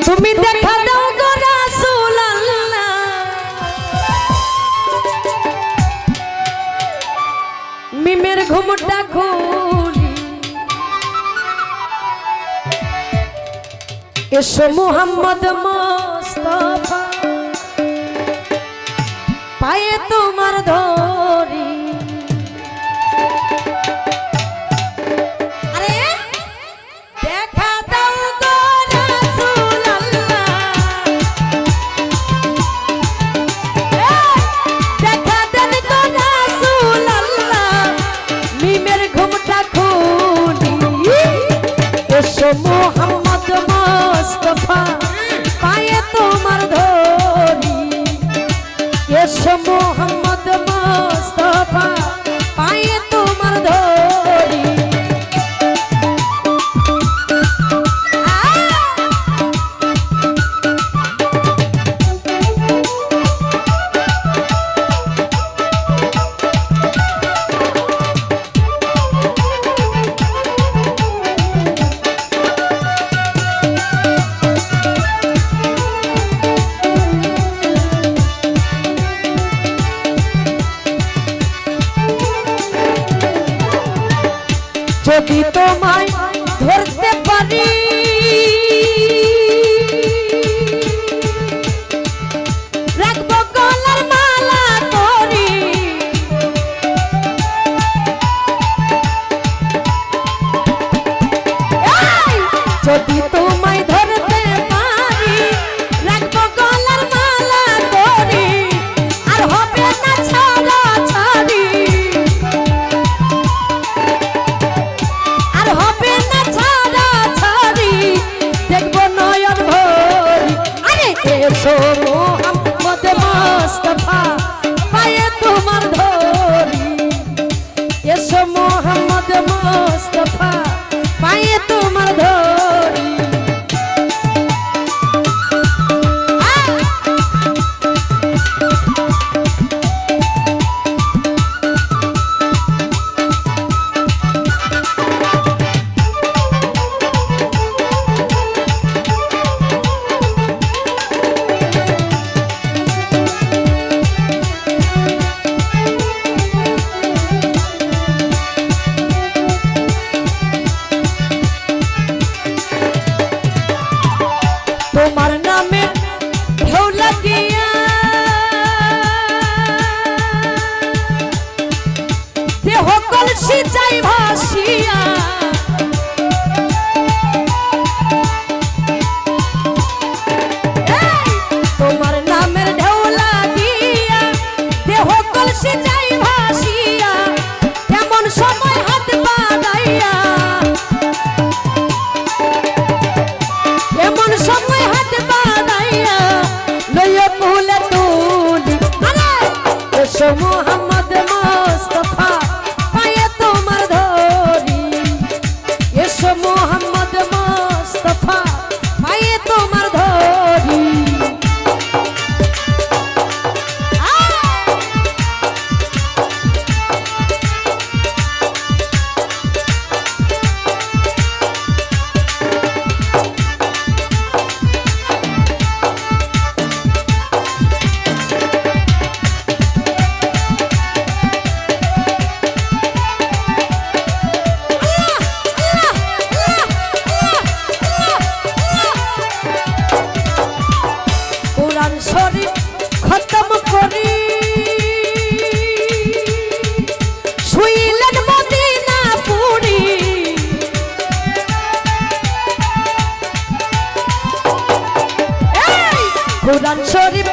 তুমি দেখা দাও গো রাসূলুল্লাহ মিমের ঘুমটা খুলি এসো মুহাম্মদ মুস্তাফা পায়ে তোমার ধরি মোহাম্মদ মুস্তাফা পায়ে তোমার ধরি এসো মোহাম্মদ মুস্তাফা পায়ে তোমার ধরি যদি তোমায় ধরতে পারি রাখবো গলার মালা করি যদি তোমায় ধরতে পারি রাখবো গলার মালা করি আর হবে না ছাড়া ছাড়ি এসো মোহাম্মদ মুস্তাফা পায়ে তোমার ধরি এসো মোহাম্মদ মুস্তাফা পায়ে তোমার ধরি তোমার নামে ঢেউ লাগিয়া দেহ কলসি যাই ভাসিয়া তোমার নামের ঢেউ লাগিয়া দেহ কলসি যাই ভাসিয়া কেমন সময় হাত বাড়াইয়া এমন সময় হাত বাড়াইয়া লইয়া কুলে তুলি এসো মোহাম্মদ মুস্তাফা পায়ে তোমার ধরি এসো মোহাম্মদ মুস্তাফা পায়ে তোমার ধরি কোরআন শরীফ খতম করি শুইলেন মদিনা পুরি কোরআন শরীফ